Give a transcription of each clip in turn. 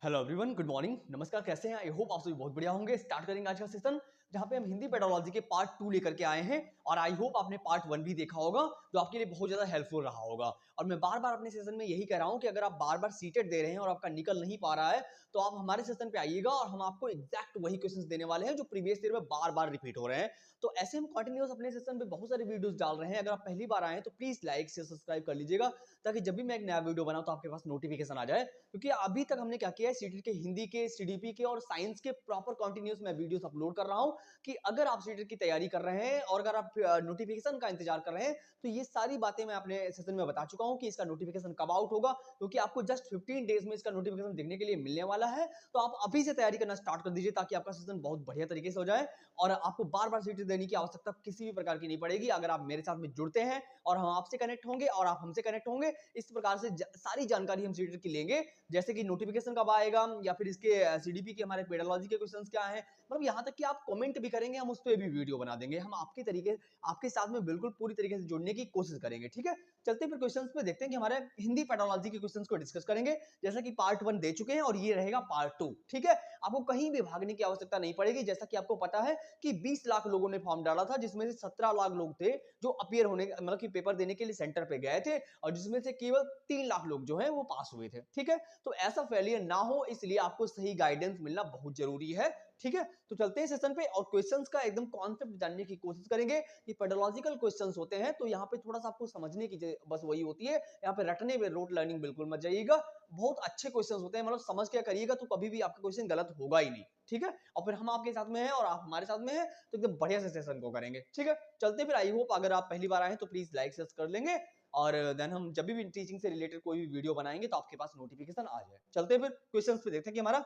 Hello everyone, good morning, नमस्कार। कैसे हैं? आई होप आप सभी बहुत बढ़िया होंगे। स्टार्ट करेंगे आज का सेशन जहां पे हम हिंदी पेडोलॉजी के पार्ट 2 लेकर के आए हैं और आई होप आपने पार्ट 1 भी देखा होगा जो आपके लिए बहुत ज्यादा हेल्पफुल रहा होगा। और मैं बार बार अपने सेशन में यही कह रहा हूं कि अगर आप बार बार सीटेड दे रहे हैं और आपका निकल नहीं पा रहा है तो आप हमारे सेशन पे आइएगा और हम आपको एग्जैक्ट वही क्वेश्चंस देने वाले हैं जो प्रीवियस ईयर में बार बार रिपीट हो रहे हैं। तो ऐसे हम कंटिन्यूस अपने सेशन पे बहुत सारे वीडियोस डाल रहे हैं। अगर आप पहली बार आए हैं तो प्लीज लाइक से सब्सक्राइब कर लीजिएगा ताकि जब भी मैं एक नया वीडियो बनाऊं तो आपके पास नोटिफिकेशन आ जाए। क्योंकि अभी तक हमने क्या किया है, सीटेट के हिंदी के, सीडीपी के और साइंस के प्रॉपर कंटिन्यूस मैं वीडियोस अपलोड कर रहा हूं कि अगर आप सीटेट की तैयारी कर रहे हैं और अगर आप नोटिफिकेशन का इंतजार कर रहे हैं तो ये सारी बातें मैं अपने सेशन में बता चुका हूं कि इसका नोटिफिकेशन कब आउट होगा, क्योंकि आपको जस्ट 15 डेज में इसका नोटिफिकेशन देखने के लिए मिलने वाला है। तो आप अभी से तैयारी करना स्टार्ट कर दीजिए ताकि आपका सेशन बहुत बढ़िया तरीके से हो जाए और आपको बार बार सीटेट देने की आवश्यकता किसी भी प्रकार की नहीं पड़ेगी अगर आप मेरे साथ में जुड़ते हैं और हम आपसे कनेक्ट होंगे और आप हमसे कनेक्ट होंगे। इस प्रकार से सारी जानकारी हम सीटेट की लेंगे, जैसे कि नोटिफिकेशन कब आएगा या फिर इसके सीडीपी के हमारे पेडोलॉजी के क्वेश्चंस क्या हैं, मतलब यहाँ तक कि आप कमेंट भी करेंगे हम उस पर भी वीडियो बना देंगे। हम आपके तरीके आपके साथ में बिल्कुल पूरी तरीके से जुड़ने की कोशिश करेंगे। ठीक है, चलते फिर क्वेश्चंस पे देखते हैं कि हमारे हिंदी पेडोलॉजी के क्वेश्चंस को डिस्कस करेंगे। जैसा कि पार्ट 1 दे चुके हैं और ये रहेगा पार्ट 2। ठीक है, आपको कहीं भी भागने की आवश्यकता नहीं पड़ेगी। जैसा कि आपको पता है कि 20 लाख लोगों ने फॉर्म डाला था जिसमें से 17 लाख लोग थे जो अपीयर होने मतलब कि पेपर देने के लिए सेंटर पे गए थे और जिसमें से केवल 3 लाख लोग जो है वो पास हुए थे। ठीक है, तो ऐसा फेलियर ना हो इसलिए आपको सही गाइडेंस मिलना बहुत जरूरी है। ठीक है, तो चलते हैं सेशन पे और क्वेश्चंस का एकदम कॉन्सेप्ट जानने की कोशिश करेंगे। कि पेडोलॉजिकल क्वेश्चंस होते हैं तो यहाँ पे थोड़ा सा आपको समझने की बस वही होती है। यहाँ पे रटने में रोट लर्निंग बिल्कुल मत जाइएगा। बहुत अच्छे क्वेश्चंस होते हैं, मतलब समझ के करिएगा तो कभी भी आपका क्वेश्चन गलत होगा ही नहीं। ठीक है, और फिर हम आपके साथ में हैं और आप हमारे साथ में हैं तो एकदम बढ़िया से सेशन को करेंगे। ठीक है, चलते फिर। आई होप अगर आप पहली बार आए तो प्लीज लाइक शेयर कर लेंगे और देन हम जब भी टीचिंग से रिलेटेड कोई भी वीडियो बनाएंगे तो आपके पास नोटिफिकेशन आ जाए। चलते फिर क्वेश्चंस पे देखते हैं कि हमारा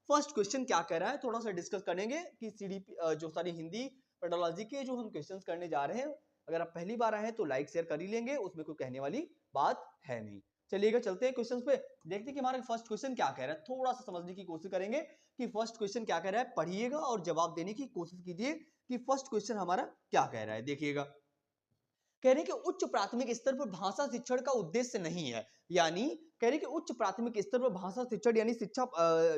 फर्स्ट क्वेश्चन क्या कह रहा है। थोड़ा सा डिस्कस करेंगे कि सीडीपी जो सारी हिंदी पेडोलॉजी के जो हम क्वेश्चंस करने जा रहे हैं, अगर आप पहली बार आए हैं तो लाइक शेयर कर ही लेंगे, उसमें कोई कहने वाली बात है नहीं। चलिएगा चलते हैं क्वेश्चंस पे, देखते हैं कि हमारा फर्स्ट क्वेश्चन क्या कह रहा है। थोड़ा सा समझने की कोशिश करेंगे कि फर्स्ट क्वेश्चन क्या कह रहा है। पढ़िएगा और जवाब देने की कोशिश कीजिए कि फर्स्ट क्वेश्चन हमारा क्या कह रहा है। देखिएगा, कह रहे हैं कि उच्च प्राथमिक स्तर पर भाषा शिक्षण का उद्देश्य नहीं है। यानी कह रहे हैं कि उच्च प्राथमिक स्तर पर भाषा शिक्षण यानी शिक्षा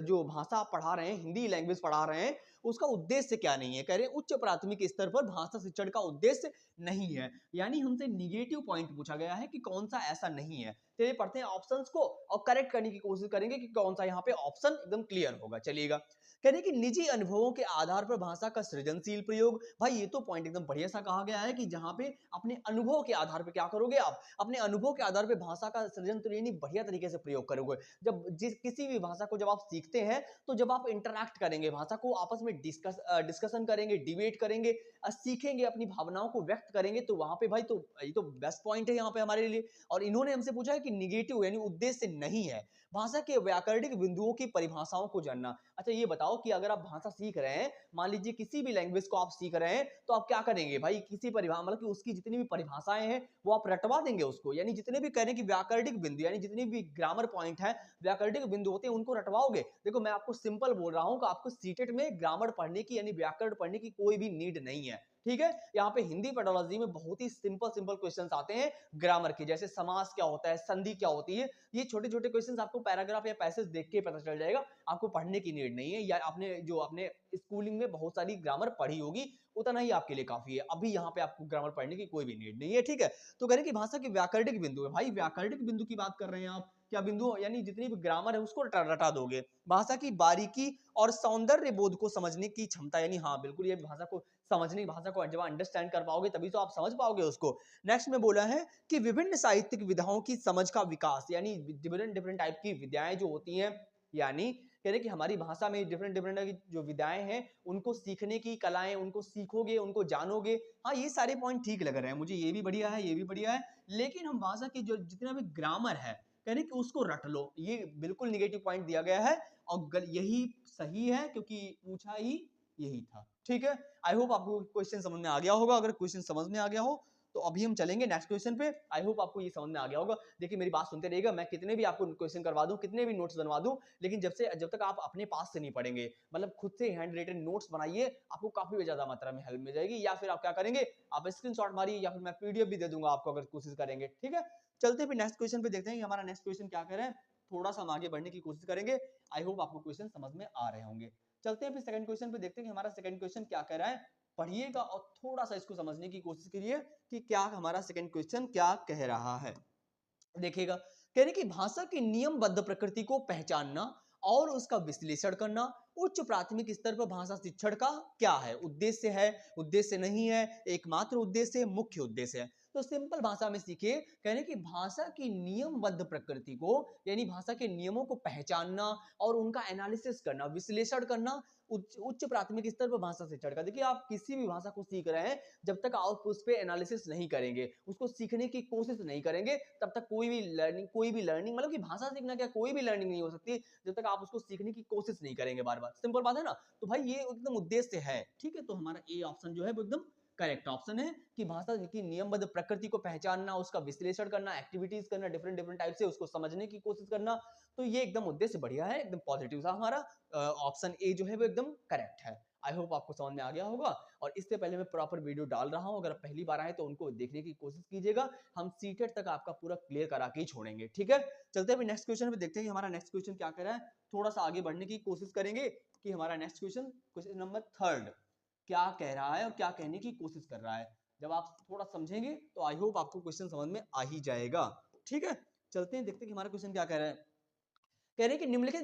जो भाषा आप पढ़ा रहे हैं, हिंदी लैंग्वेज पढ़ा रहे हैं, उसका उद्देश्य क्या नहीं है। कह रहे हैं उच्च प्राथमिक स्तर पर भाषा शिक्षण का उद्देश्य नहीं है। यानी हमसे निगेटिव पॉइंट पूछा गया है कि कौन सा ऐसा नहीं है। चलिए पढ़ते हैं ऑप्शंस को और करेक्ट करने की कोशिश करेंगे कि कौन सा यहाँ पे ऑप्शन एकदम क्लियर होगा। चलिएगा, कह रहे हैं कि निजी अनुभवों के आधार पर भाषा का सृजनशील प्रयोग। भाई ये तो पॉइंट एकदम बढ़िया सा कहा गया है कि जहां पे अपने अनुभव के आधार पर क्या करोगे, आप अपने अनुभव के आधार पर भाषा का सृजन तो यानी बढ़िया तरीके से प्रयोग करोगे। जब जिस किसी भी भाषा को जब आप सीखते हैं तो जब आप इंटरैक्ट करेंगे, भाषा को आपस में डिस्कशन करेंगे, डिबेट करेंगे, सीखेंगे, अपनी भावनाओं को व्यक्त करेंगे, तो वहां पे भाई तो ये तो बेस्ट पॉइंट है यहाँ पे हमारे लिए। और इन्होंने हमसे पूछा है कि निगेटिव यानी उद्देश्य नहीं है भाषा के व्याकरणिक बिंदुओं की परिभाषाओं को जानना। अच्छा ये बताओ कि अगर आप भाषा सीख रहे हैं, मान लीजिए किसी भी लैंग्वेज को आप सीख रहे हैं, तो आप क्या करेंगे भाई, किसी परिभाषा मतलब कि उसकी जितनी भी परिभाषाएं हैं वो आप रटवा देंगे उसको। यानी जितने भी कह रहे हैं कि व्याकरणिक बिंदु यानी जितने भी ग्रामर पॉइंट है, व्याकरणिक बिंदु होते हैं, उनको रटवाओगे। देखो मैं आपको सिंपल बोल रहा हूं कि आपको सीटेट में ग्रामर पढ़ने की यानी व्याकरण पढ़ने की कोई भी नीड नहीं है। ठीक है, यहाँ पे हिंदी पेडोलॉजी में बहुत ही सिंपल सिंपल क्वेश्चंस आते हैं ग्रामर के, जैसे समास क्या होता है, संधि क्या होती है। ये छोटे छोटे क्वेश्चंस आपको पैराग्राफ या पैसेज देख के पता चल जाएगा, आपको पढ़ने की नीड नहीं है। या आपने जो अपने स्कूलिंग में बहुत सारी ग्रामर पढ़ी होगी उतना ही आपके लिए काफी है। अभी यहाँ पे आपको ग्रामर पढ़ने की कोई भी नीड नहीं है। ठीक है, तो कह रहे हैं कि भाषा के व्याकरणिक बिंदु है। भाई व्याकरणिक बिंदु की बात कर रहे हैं आप, क्या बिंदु यानी जितनी भी ग्रामर है उसको रटा दोगे। भाषा की बारीकी और सौंदर्य बोध को समझने की क्षमता, यानी हाँ बिल्कुल ये भाषा को समझने, भाषा को जब अंडरस्टैंड कर पाओगे तभी तो आप समझ पाओगे उसको। नेक्स्ट में बोला है कि विभिन्न साहित्यिक विधाओं की समझ का विकास, यानी डिफरेंट डिफरेंट टाइप की विधाएं जो होती हैं, यानी कह रहे कि हमारी भाषा में डिफरेंट डिफरेंट जो विधाएं हैं उनको सीखने की कलाएं, उनको सीखोगे, उनको जानोगे। हाँ ये सारे पॉइंट ठीक लग रहे हैं मुझे, ये भी बढ़िया है, ये भी बढ़िया है। लेकिन हम भाषा की जो जितना भी ग्रामर है कह रहे कि उसको रट लो, ये बिल्कुल निगेटिव पॉइंट दिया गया है और यही सही है क्योंकि पूछा ही यही था। ठीक है, आई होप आपको क्वेश्चन समझ में आ गया होगा। अगर क्वेश्चन समझ में आ गया हो तो अभी हम चलेंगे नेक्स्ट क्वेश्चन पे। आई होप आपको ये समझ में आ गया होगा। देखिए मेरी बात सुनते रहिएगा, मैं कितने भी आपको क्वेश्चन करवा दूं, कितने भी नोट्स बनवा दूं, लेकिन जब तक आप अपने पास से नहीं पढ़ेंगे, मतलब खुद से हैंड रिटन नोट्स बनाइए, आपको काफी ज्यादा मात्रा में हेल्प मिल जाएगी। या फिर आप क्या करेंगे, आप स्क्रीनशॉट मारिए या फिर मैं पीडीएफ भी दे दूंगा आपको अगर कोशिश करेंगे। ठीक है, चलते फिर नेक्स्ट क्वेश्चन पे देखते हैं कि हमारा नेक्स्ट क्वेश्चन क्या कह रहा है। थोड़ा सा हम आगे बढ़ने की कोशिश करेंगे। आई होप आपको क्वेश्चन समझ में आ रहे होंगे। चलते हैं फिर सेकंड क्वेश्चन पे, देखते हैं कि हमारा सेकंड क्वेश्चन क्या कह रहा है। पढ़िएगा और थोड़ा सा इसको समझने की कोशिश करिए कि क्या हमारा सेकंड क्वेश्चन क्या कह रहा है। देखिएगा, कह रहे कि भाषा की नियमबद्ध प्रकृति को पहचानना और उसका विश्लेषण करना उच्च प्राथमिक स्तर पर भाषा शिक्षण का क्या है, उद्देश्य है, उद्देश्य नहीं है, एकमात्र उद्देश्य है, मुख्य उद्देश्य है। तो सिंपल भाषा में सीखिए, कहने की भाषा की नियमबद्ध प्रकृति को यानी भाषा के नियमों को पहचानना और उनका एनालिसिस करना, विश्लेषण करना उच्च प्राथमिक स्तर पर भाषा शिक्षण का। देखिए, आप किसी भी भाषा को सीख रहे हैं, जब तक आप उस पर एनालिसिस नहीं करेंगे, उसको सीखने की कोशिश नहीं करेंगे, तब तक कोई भी लर्निंग मतलब कि भाषा सीखना क्या, कोई भी लर्निंग नहीं हो सकती जब तक आप उसको सीखने की कोशिश नहीं करेंगे बार बार। सिंपल बात है ना। तो भाई ये एकदम उद्देश्य है, ठीक है। तो हमारा ए ऑप्शन जो है वो एकदम करेक्ट ऑप्शन है कि भाषा की नियमबद्ध प्रकृति को पहचानना, उसका विश्लेषण करना, एक्टिविटीज करना, डिफरेंट डिफरेंट टाइप से उसको समझने की कोशिश करना। तो ये एकदम उद्देश्य बढ़िया है, एकदम पॉजिटिव था हमारा। ऑप्शन ए जो है वो एकदम करेक्ट है। आई होप आपको समझ में आ गया होगा। और इससे पहले मैं प्रॉपर वीडियो डाल रहा हूं, अगर आप पहली बार आए तो उनको देखने की कोशिश कीजिएगा। हम सीटेट तक आपका पूरा क्लियर करा के ही छोड़ेंगे, ठीक है। चलते हैं नेक्स्ट क्वेश्चन पे, देखते हैं कि हमारा नेक्स्ट क्वेश्चन क्या कर रहा है। थोड़ा सा आगे बढ़ने की कोशिश करेंगे कि हमारा नेक्स्ट क्वेश्चन, क्वेश्चन नंबर 3 क्या कह रहा है और क्या कहने की कोशिश कर रहा है। जब आप थोड़ा समझेंगे तो आई होप आपको क्वेश्चन समझ में आ ही जाएगा, ठीक है। चलते हैं, देखते हैं कि हमारा क्वेश्चन क्या कह रहा है। कह रहे हैं कि निम्नलिखित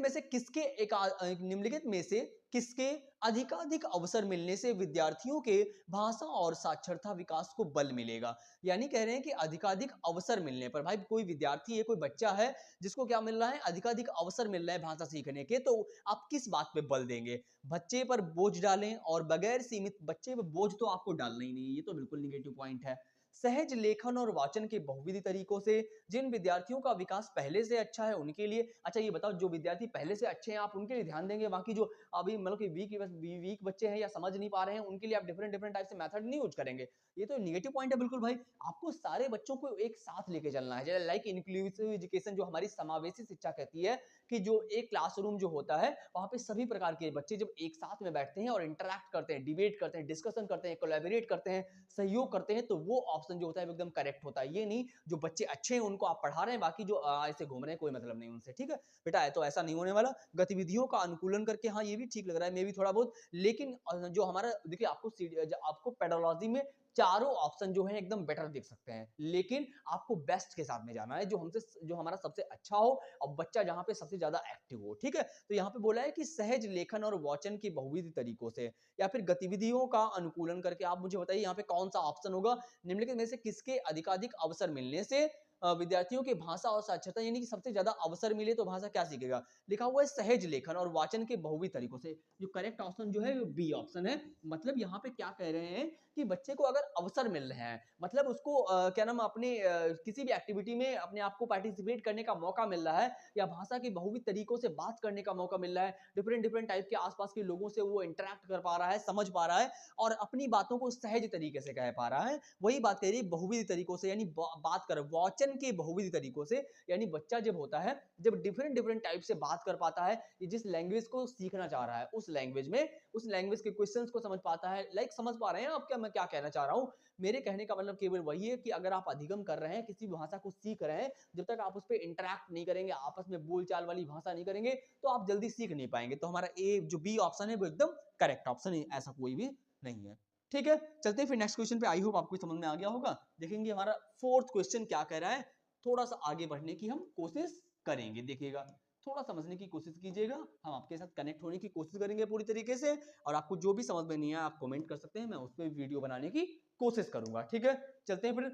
में से किसके अधिकाधिक अवसर मिलने से विद्यार्थियों के भाषा और साक्षरता विकास को बल मिलेगा। यानी कह रहे हैं कि अधिकाधिक अवसर मिलने पर, भाई कोई विद्यार्थी है, कोई बच्चा है जिसको क्या मिल रहा है, अधिकाधिक अवसर मिल रहा है भाषा सीखने के, तो आप किस बात पे बल देंगे। बच्चे पर बोझ डालें, और बगैर सीमित, बच्चे पर बोझ तो आपको डालना ही नहीं, ये तो बिल्कुल निगेटिव पॉइंट है। सहज लेखन और वाचन के बहुविधि तरीकों से जिन विद्यार्थियों का विकास पहले से अच्छा है उनके लिए। अच्छा ये बताओ, जो विद्यार्थी पहले से अच्छे हैं आप उनके लिए ध्यान देंगे, बाकी जो अभी मतलब कि वीक बच्चे हैं या समझ नहीं पा रहे हैं उनके लिए आप डिफरेंट डिफरेंट टाइप से मेथड नहीं यूज करेंगे। ये तो निगेटिव पॉइंट है बिल्कुल भाई। आपको सारे बच्चों को एक साथ लेके चलना है, लाइक इंक्लूसिव एजुकेशन, जो हमारी समावेशी शिक्षा कहती है कि जो एक क्लासरूम जो होता है वहां पे सभी प्रकार के बच्चे जब एक साथ में बैठते हैं और इंटरेक्ट करते हैं, डिबेट करते हैं, डिस्कशन करते हैं, कोलैबोरेट करते हैं, सहयोग करते हैं, तो वो ऑप्शन जो होता है एकदम करेक्ट होता है। ये नहीं जो बच्चे अच्छे हैं उनको आप पढ़ा रहे हैं, बाकी जो ऐसे घूम रहे हैं कोई मतलब नहीं उनसे, ठीक है बेटा। है तो ऐसा नहीं होने वाला। गतिविधियों का अनुकूलन करके, हाँ ये भी ठीक लग रहा है, मे भी थोड़ा बहुत, लेकिन जो हमारा देखिए, आपको पेडोलॉजी में चारों ऑप्शन जो है एकदम बेटर देख सकते हैं, लेकिन आपको बेस्ट के साथ में जाना है, जो हमारा सबसे अच्छा हो और बच्चा जहां पे सबसे ज्यादा एक्टिव हो, ठीक है। तो यहाँ पे बोला है कि सहज लेखन और वाचन के बहुविध तरीकों से या फिर गतिविधियों का अनुकूलन करके। आप मुझे बताइए यहाँ पे कौन सा ऑप्शन होगा, निम्नलिखित में से किसके अधिकाधिक अवसर मिलने से विद्यार्थियों के भाषा और साक्षरता, यानी कि सबसे ज्यादा अवसर मिले तो भाषा क्या सीखेगा। लिखा हुआ है सहज लेखन और वाचन के बहुविध तरीकों से। जो करेक्ट ऑप्शन जो है वो बी ऑप्शन है। मतलब यहाँ पे क्या कह रहे हैं कि बच्चे को अगर अवसर मिल रहे हैं, मतलब उसको क्या नाम, अपने किसी भी एक्टिविटी में अपने आप को पार्टिसिपेट करने का मौका मिल रहा है, या भाषा के बहुविध तरीकों से बात करने का मौका मिल रहा है, डिफरेंट डिफरेंट टाइप के आसपास के लोगों से वो इंटरेक्ट कर पा रहा है, समझ पा रहा है और अपनी बातों को सहज तरीके से कह पा रहा है, वही बात कह रही है बहुविध तरीकों से। यानी बात कर वाचन के बहुविध तरीकों से, यानी बच्चा जब होता है, जब डिफरेंट डिफरेंट टाइप से बात कर पाता है, जिस लैंग्वेज को सीखना चाह रहा है उस लैंग्वेज में, उस लैंग्वेज के क्वेश्चंस को समझ पाता है। लाइक समझ पा रहे हैं आप क्या मैं क्या कहना चाह रहा हूं। मेरे कहने का मतलब केवल वही है कि अगर आप अधिगम कर रहे हैं, किसी भाषा को सीख रहे हैं, जब तक आप उस पर इंटरेक्ट नहीं करेंगे, आपस में बोलचाल वाली भाषा नहीं करेंगे, तो आप जल्दी सीख नहीं पाएंगे। तो हमारा ए जो बी ऑप्शन है वो एकदम करेक्ट ऑप्शन है, ऐसा कोई भी नहीं है, ठीक है। चलते हैं फिर नेक्स्ट क्वेश्चन पे। आई होप आपको समझ में आ गया होगा। देखेंगे हमारा फोर्थ क्वेश्चन क्या कह रहा है। थोड़ा सा आगे बढ़ने की हम कोशिश करेंगे, देखिएगा थोड़ा समझने की कोशिश कीजिएगा, हम आपके साथ कनेक्ट होने की कोशिश करेंगे पूरी तरीके से। और आपको जो भी समझ में नहीं आया आप कमेंट कर सकते हैं, मैं उस पर वीडियो बनाने की कोशिश करूंगा, ठीक है। चलते हैं फिर,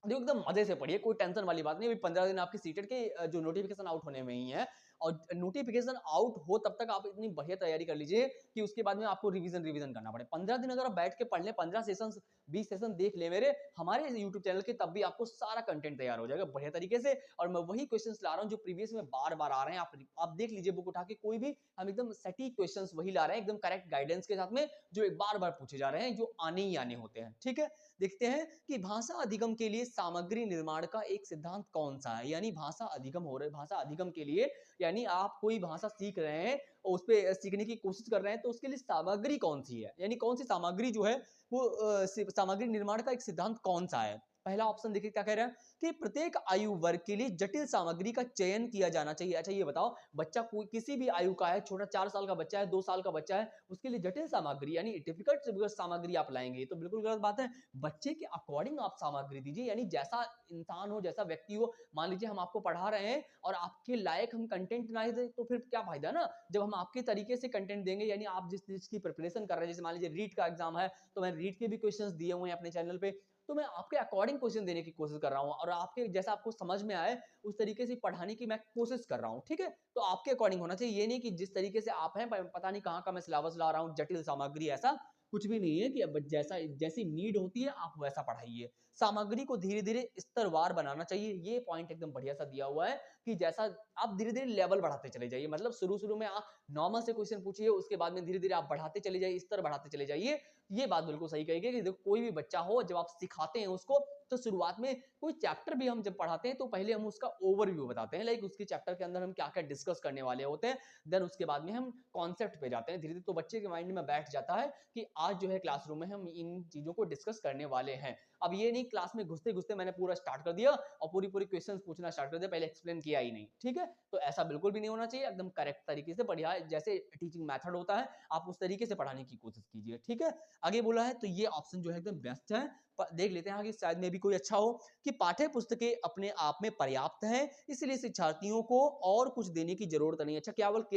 देखो एकदम मजे से पढ़िए, कोई टेंशन वाली बात नहीं। अभी 15 दिन आपकी सीटेट के जो नोटिफिकेशन आउट होने में ही है, और नोटिफिकेशन आउट हो तब तक आप इतनी बढ़िया तैयारी कर लीजिए कि उसके बाद में आपको रिवीजन करना पड़े। 15 दिन अगर आप बैठ के पढ़ ले, 15 सेशन 20 सेशन देख ले मेरे हमारे यूट्यूब चैनल के, तब भी आपको सारा कंटेंट तैयार हो जाएगा बढ़िया तरीके से। और मैं वही क्वेश्चन ला रहा हूँ जो प्रीवियस में बार बार आ रहे हैं, आप देख लीजिए बुक उठा के कोई भी, हम एकदम सटीक क्वेश्चन वही ला रहे हैं, एकदम करेक्ट गाइडेंस के साथ में, जो बार बार पूछे जा रहे हैं, जो आने ही आने होते हैं, ठीक है। देखते हैं कि भाषा अधिगम के लिए सामग्री निर्माण का एक सिद्धांत कौन सा है। यानी भाषा अधिगम हो रहा है, भाषा अधिगम के लिए यानी आप कोई भाषा सीख रहे हैं और उस पर सीखने की कोशिश कर रहे हैं, तो उसके लिए सामग्री कौन सी है, यानी कौन सी सामग्री जो है वो सामग्री निर्माण का एक सिद्धांत कौन सा है। पहला ऑप्शन देखिए क्या कह रहा है कि प्रत्येक आयु वर्ग के लिए जटिल सामग्री का चयन किया जाना चाहिए। अच्छा ये बताओ, बच्चा कोई किसी भी आयु का है, छोटा 4 साल का बच्चा है, 2 साल का बच्चा है, उसके लिए जटिल सामग्री यानी डिफिकल्ट सामग्री आप लाएंगे तो बिल्कुल गलत बात है। बच्चे के अकॉर्डिंग आप सामग्री दीजिए, यानी जैसा इंसान हो, जैसा व्यक्ति हो। मान लीजिए हम आपको पढ़ा रहे हैं और आपके लायक हम कंटेंट ना दे तो फिर क्या फायदा ना। जब हम आपके तरीके से कंटेंट देंगे, यानी आप जिस चीज की प्रिपरेशन कर रहे हैं, जैसे मान लीजिए रीट का एग्जाम है तो मैं रीट के भी क्वेश्चंस दिए हुए हैं अपने चैनल पे, तो मैं आपके अकॉर्डिंग क्वेश्चन देने की कोशिश कर रहा हूँ और आपके जैसा आपको समझ में आए उस तरीके से पढ़ाने की मैं कोशिश कर रहा हूँ। ठीक है, तो आपके अकॉर्डिंग होना चाहिए, ये नहीं कि जिस तरीके से आप हैं पता नहीं कहाँ का मैं सिलेबस ला रहा हूँ, जटिल सामग्री, ऐसा कुछ भी नहीं है कि अब जैसा जैसी नीड होती है आप वैसा पढ़ाइए। सामग्री को धीरे धीरे स्तरवार बनाना चाहिए, ये पॉइंट एकदम बढ़िया सा दिया हुआ है कि जैसा आप धीरे धीरे लेवल बढ़ाते चले जाइए। मतलब शुरू शुरू में आप नॉर्मल से क्वेश्चन पूछिए, उसके बाद में धीरे धीरे आप बढ़ाते चले जाइए, स्तर बढ़ाते चले जाइए। ये बात बिल्कुल सही कही कि देखो कोई भी बच्चा हो, जब आप सिखाते हैं उसको तो शुरुआत में कोई चैप्टर भी हम जब पढ़ाते हैं तो पहले हम उसका ओवरव्यू बताते हैं, लाइक उसके चैप्टर के अंदर हम क्या क्या डिस्कस करने वाले होते हैं, देन उसके बाद में हम कॉन्सेप्ट पे जाते हैं धीरे धीरे, तो बच्चे के माइंड में बैठ जाता है कि आज जो है क्लासरूम में हम इन चीजों को डिस्कस करने वाले हैं। अब ये नहीं क्लास में घुसते घुसते मैंने पूरा स्टार्ट कर दिया और पूरी पूरी क्वेश्चंस पूछना स्टार्ट कर दिया, पहले एक्सप्लेन किया ही नहीं। ठीक है, तो ऐसा बिल्कुल भी नहीं होना चाहिए, एकदम करेक्ट तरीके से बढ़िया जैसे टीचिंग मेथड होता है आप उस तरीके से पढ़ाने की कोशिश कीजिए। ठीक है, आगे बोला है तो ये ऑप्शन जो है एकदम बेस्ट है। देख लेते हैं आगे, शायद में भी कोई अच्छा हो कि पाठ्य पुस्तकें अपने आप में पर्याप्त हैं, इसलिए शिक्षार्थियों को और कुछ देने की जरूरत नहीं है। अच्छा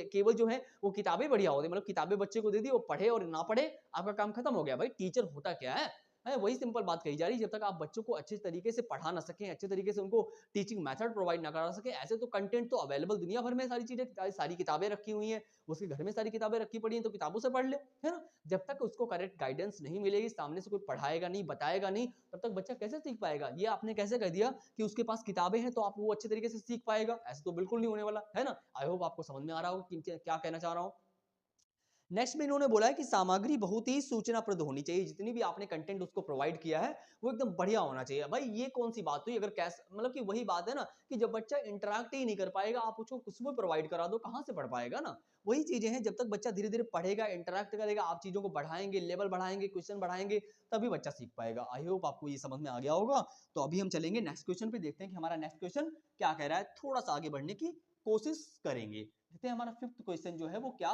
केवल जो है वो किताबें बढ़िया होती, मतलब किताबें बच्चे को दे दी, वो पढ़े और ना पढ़े आपका काम खत्म हो गया। भाई टीचर होता क्या है, वही सिंपल बात कही जा रही है। जब तक आप बच्चों को अच्छे तरीके से पढ़ा ना सकें, अच्छे तरीके से उनको टीचिंग मेथड प्रोवाइड ना करा सके, ऐसे तो कंटेंट तो अवेलेबल दुनिया भर में सारी चीजें, सारी किताबें रखी हुई हैं, उसके घर में सारी किताबें रखी पड़ी हैं तो किताबों से पढ़ ले, है ना। जब तक उसको करेक्ट गाइडेंस नहीं मिलेगी, सामने से कोई पढ़ाएगा नहीं, बताएगा नहीं, तब तक बच्चा कैसे सीख पाएगा। ये आपने कैसे कह दिया कि उसके पास किताबें हैं तो आप वो अच्छे तरीके से सीख पाएगा, ऐसे तो बिल्कुल नहीं होने वाला, है ना। आई होप आपको समझ में आ रहा होगा कि क्या कहना चाह रहा हूँ। नेक्स्ट में इन्होंने बोला है कि सामग्री बहुत ही सूचनाप्रद होनी चाहिए, जितनी भी आपने कंटेंट उसको प्रोवाइड किया है वो एकदम बढ़िया होना चाहिए। भाई ये कौन सी बात हुई, अगर कैसे, मतलब कि वही बात है ना कि जब बच्चा इंटरेक्ट ही नहीं कर पाएगा, आप उसको कुछ भी प्रोवाइड करा दो, कहां से पढ़ पाएगा ना। वही चीजें हैं, जब तक बच्चा धीरे धीरे पढ़ेगा, इंटरेक्ट करेगा, आप चीजों को बढ़ाएंगे, लेवल बढ़ाएंगे, क्वेश्चन बढ़ाएंगे, तभी बच्चा सीख पाएगा। आई होप आपको ये समझ में आ गया होगा। तो अभी हम चलेंगे नेक्स्ट क्वेश्चन पे, देखते हैं कि हमारा नेक्स्ट क्वेश्चन क्या कह रहा है, थोड़ा सा आगे बढ़ने की कोशिश करेंगे। देखते हैं हमारा फिफ्थ क्वेश्चन जो है वो क्या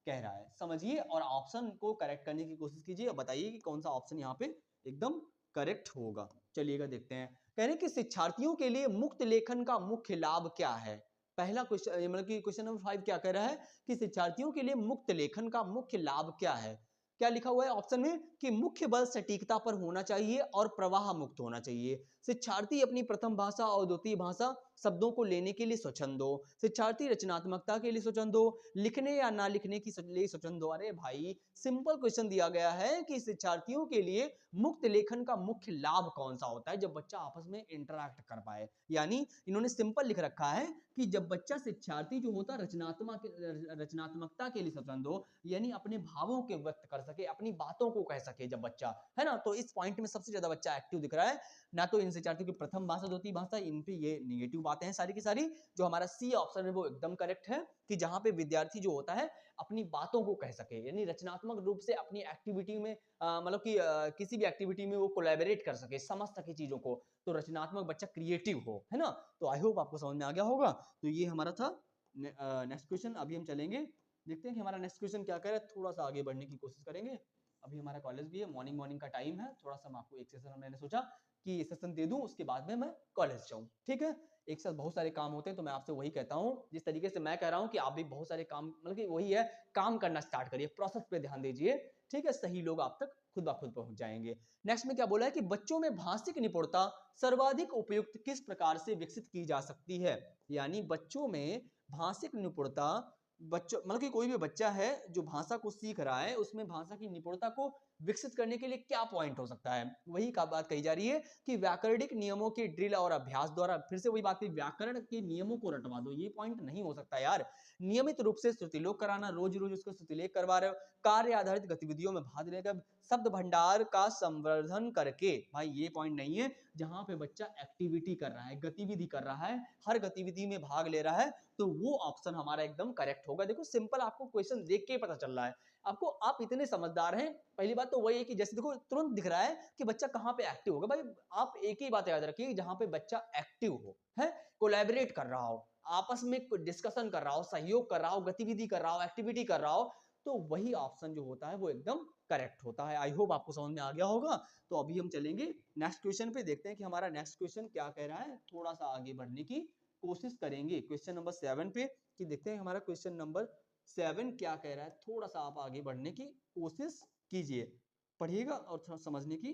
कह रहा है, समझिए और ऑप्शन को करेक्ट करने की कोशिश कीजिए और बताइए कि कौन सा ऑप्शन यहाँ पे एकदम करेक्ट होगा। चलिएगा देखते हैं। कह रहे हैं कि शिक्षार्थियों के लिए मुक्त लेखन का मुख्य लाभ क्या है। पहला क्वेश्चन, मतलब कि क्वेश्चन नंबर 5 क्या कह रहा है कि शिक्षार्थियों के लिए मुक्त लेखन का मुख्य लाभ क्या है। क्या लिखा हुआ है ऑप्शन में कि मुख्य बल सटीकता पर होना चाहिए और प्रवाह मुक्त होना चाहिए। शिक्षार्थी अपनी प्रथम भाषा और द्वितीय भाषा शब्दों को लेने के लिए स्वच्छंद हो। शिक्षार्थी रचनात्मकता के लिए स्वच्छंद हो। लिखने या ना लिखने की लिए स्वच्छंद हो। अरे भाई सिंपल क्वेश्चन दिया गया है कि शिक्षार्थियों के लिए मुक्त लेखन का मुख्य लाभ कौन सा होता है, जब बच्चा आपस में इंटरैक्ट कर पाए। यानी इन्होंने सिंपल लिख रखा है कि जब बच्चा शिक्षार्थी जो होता है रचनात्मकता के लिए स्वच्छंद हो, यानी अपने भावों के व्यक्त कर सके, अपनी बातों को कह सके जब बच्चा, है ना। तो इस पॉइंट में सबसे ज्यादा बच्चा एक्टिव दिख रहा है। ना तो इन शिक्षार्थियों की प्रथम भाषा द्वितीय भाषा, इन पे ये निगेटिव बातें हैं सारी की सारी। जो हमारा सी ऑप्शन है वो एकदम करेक्ट है कि जहां पे विद्यार्थी जो होता है अपनी बातों को कह सके, यानी रचनात्मक रूप से अपनी एक्टिविटी में मतलब कि किसी भी एक्टिविटी में वो कोलैबोरेट कर सके, समझ सके चीजों को, तो रचनात्मक बच्चा क्रिएटिव हो, है ना। तो आई होप आपको समझ में आ गया होगा। तो ये हमारा था नेक्स्ट क्वेश्चन। अभी हम चलेंगे, देखते हैं कि हमारा नेक्स्ट क्वेश्चन क्या कह रहा है, थोड़ा सा आगे बढ़ने की कोशिश करेंगे। अभी हमारा कॉलेज भी है, मॉर्निंग का टाइम है, थोड़ा सा मैं आपको एक सेशन मैंने सोचा कि ये सेशन दे दूं, उसके बाद में मैं कॉलेज जाऊं। ठीक है, एक साथ बहुत सारे काम होते हैं, तो मैं आपसे वही कहता हूं, जिस तरीके से मैं कह रहा हूं कि आप भी बहुत सारे काम, मतलब कि वही है, काम करना स्टार्ट करिए, प्रोसेस पे ध्यान दीजिए। ठीक है, सही लोग आप तक खुद ब खुद पहुंच जाएंगे। नेक्स्ट में क्या बोला है कि बच्चों में भाषिक निपुणता सर्वाधिक उपयुक्त किस प्रकार से विकसित की जा सकती है। यानी बच्चों में भाषिक निपुणता, बच्चों मतलब कि कोई भी बच्चा है जो भाषा को सीख रहा है, उसमें भाषा की निपुणता को विकसित करने के लिए क्या पॉइंट हो सकता है। वही का बात कही जा रही है कि व्याकरणिक नियमों के ड्रिल और अभ्यास द्वारा, फिर से वही बात है, व्याकरण के नियमों को रटवा दो, ये पॉइंट नहीं हो सकता यार। नियमित रूप से श्रुतिलोक कराना, रोज रोज उसको श्रुतिलेख करवा रहे हो, कार्य आधारित गतिविधियों में भाग लेकर शब्द भंडार का संवर्धन करके, भाई ये पॉइंट नहीं है। जहां पे बच्चा एक्टिविटी कर रहा है, गतिविधि कर रहा है, हर गतिविधि में भाग ले रहा है, तो वो ऑप्शन हमारा एकदम करेक्ट होगा। देखो सिंपल, आपको क्वेश्चन देख के पता चल रहा है आपको, आप इतने समझदार हैं। पहली बात तो वही है कि जैसे देखो तुरंत दिख रहा है कि बच्चा कहाँ पे एक्टिव होगा। भाई आप एक ही बात याद रखिए, जहां पे बच्चा एक्टिव हो, है कोलैबोरेट कर रहा हो, आपस में डिस्कशन कर रहा हो, सहयोग कर रहा हो, गतिविधि कर रहा हो, एक्टिविटी कर रहा हो, तो वही ऑप्शन जो होता है वो एकदम करेक्ट होता है। आई होप आपको समझ में आ गया होगा। तो अभी हम चलेंगे नेक्स्ट क्वेश्चन पे, देखते हैं कि हमारा नेक्स्ट क्वेश्चन क्या कह रहा है। थोड़ा सा आगे बढ़ने की कोशिश करेंगे क्वेश्चन नंबर 7 पे, कि देखते हैं हमारा क्वेश्चन नंबर 7 क्या कह रहा है। थोड़ा सा आप आगे बढ़ने की कोशिश कीजिए, पढ़िएगा और थोड़ा समझने की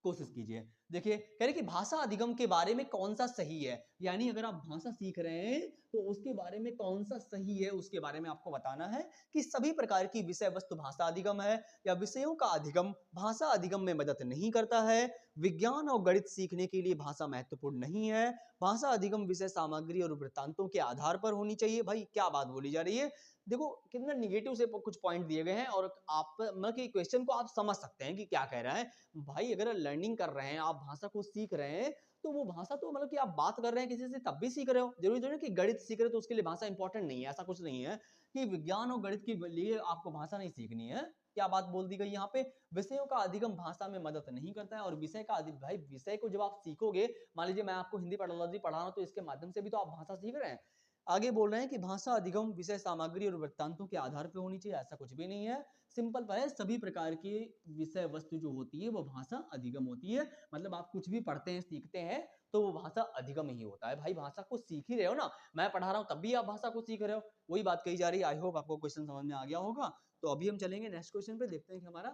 कोशिश कीजिए। देखिए कह रहे कि भाषा अधिगम के बारे में कौन सा सही है, यानी अगर आप भाषा सीख रहे हैं तो उसके बारे में कौन सा सही है, उसके बारे में आपको बताना है कि सभी प्रकार की विषय वस्तु भाषा अधिगम है या विषयों का अधिगम भाषा अधिगम में मदद नहीं करता है, विज्ञान और गणित सीखने के लिए भाषा महत्वपूर्ण नहीं है, भाषा अधिगम विषय सामग्री और वृत्तांतों के आधार पर होनी चाहिए। भाई क्या बात बोली जा रही है, देखो कितना निगेटिव से कुछ पॉइंट दिए गए हैं और आप मतलब कि क्वेश्चन को आप समझ सकते हैं कि क्या कह रहा है। भाई अगर लर्निंग कर रहे हैं, आप भाषा को सीख रहे हैं, तो वो भाषा तो मतलब कि आप बात कर रहे हैं किसी से तब भी सीख रहे हो। जरूरी थोड़ी कि गणित सीख रहे हो तो उसके लिए भाषा इंपॉर्टेंट नहीं है, ऐसा कुछ नहीं है कि विज्ञान और गणित के लिए आपको भाषा नहीं सीखनी है। क्या बात बोल दी गई यहाँ पे, विषयों का अधिगम भाषा में मदद नहीं करता है और विषय का भाई विषय को जब आप सीखोगे, मान लीजिए मैं आपको हिंदी पेडोलॉजी पढ़ा रहा हूँ तो इसके माध्यम से भी तो आप भाषा सीख रहे हैं। आगे बोल रहे हैं कि भाषा अधिगम विषय सामग्री और वृत्तांतों के आधार पर होनी चाहिए, ऐसा कुछ भी नहीं है। सिंपल है, सभी प्रकार की विषय वस्तु जो होती है वो भाषा अधिगम होती है। मतलब आप कुछ भी पढ़ते हैं सीखते हैं तो वो भाषा अधिगम ही होता है। भाई भाषा को सीख ही रहे हो ना, मैं पढ़ा रहा हूँ तब भी आप भाषा को सीख रहे हो, वही बात कही जा रही है। आई होप आपको क्वेश्चन समझ में आ गया होगा। तो अभी हम चलेंगे नेक्स्ट क्वेश्चन पे, देखते हैं कि हमारा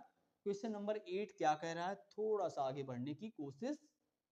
क्वेश्चन नंबर 8 क्या कह रहा है। थोड़ा सा आगे बढ़ने की कोशिश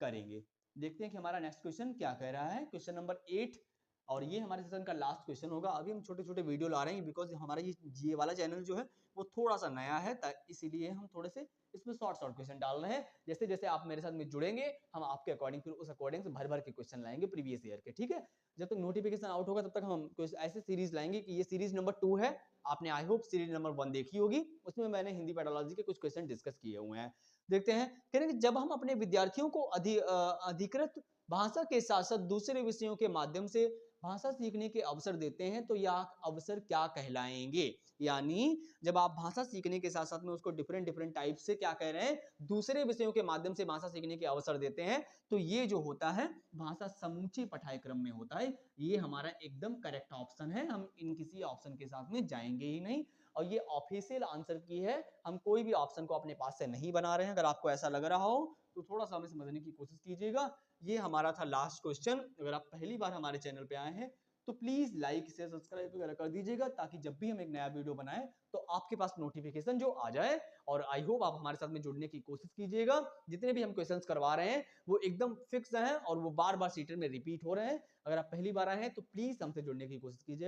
करेंगे, देखते हैं कि हमारा नेक्स्ट क्वेश्चन क्या कह रहा है। क्वेश्चन नंबर 8, और ये हमारे सेशन का लास्ट क्वेश्चन होगा। अभी हम छोटे छोटे वीडियो ला रहे हैं बिकॉज हमारा ये वाला चैनल जो है वो थोड़ा सा नया है, इसीलिए हम थोड़े से इसमें शॉर्ट क्वेश्चन डाल रहे हैं। जैसे जैसे आप मेरे साथ में जुड़ेंगे, हम आपके अकॉर्डिंग फिर उस अकॉर्डिंग से भर भर के क्वेश्चन लाएंगे प्रीवियस ईयर के, ठीक है। जब तक नोटिफिकेशन आउट होगा तब तक हम ऐसे सीरीज लाएंगे कि ये सीरीज नंबर 2 है। आपने आई होप सीरीज नंबर 1 देखी होगी, उसमें मैंने हिंदी पेडोलॉजी के कुछ क्वेश्चन डिस्कस किए हुए हैं। देखते हैं, कह रहे हैं कि जब हम अपने विद्यार्थियों को अधिकृत भाषा के साथ साथ दूसरे विषयों के माध्यम से भाषा सीखने के अवसर देते हैं तो यह अवसर क्या कहलाएंगे। यानी जब आप भाषा सीखने के साथ साथ में उसको डिफरेंट डिफरेंट टाइप से क्या कह रहे हैं, दूसरे विषयों के माध्यम से भाषा सीखने के अवसर देते हैं, तो ये जो होता है भाषा समूचे पठायक्रम में होता है। ये हमारा एकदम करेक्ट ऑप्शन है, हम इन किसी ऑप्शन के साथ में जाएंगे ही नहीं। और ये ऑफिशियल आंसर की है, हम कोई भी ऑप्शन को अपने पास से नहीं बना रहे हैं। अगर आपको ऐसा लग रहा हो तो थोड़ा सा हमें समझने की कोशिश कीजिएगा। ये हमारा था लास्ट क्वेश्चन। अगर आप पहली बार हमारे चैनल पे आए हैं तो प्लीज लाइक शेयर सब्सक्राइब वगैरह कर दीजिएगा, ताकि जब भी हम एक नया वीडियो बनाएं तो आपके पास नोटिफिकेशन जो आ जाए। और आई होप आप हमारे साथ में जुड़ने की कोशिश कीजिएगा। जितने भी हम क्वेश्चंस करवा रहे हैं वो एकदम फिक्स हैं और वो बार बार सीटर में रिपीट हो रहे हैं। अगर आप पहली बार आए हैं तो प्लीज हमसे जुड़ने की कोशिश कीजिएगा।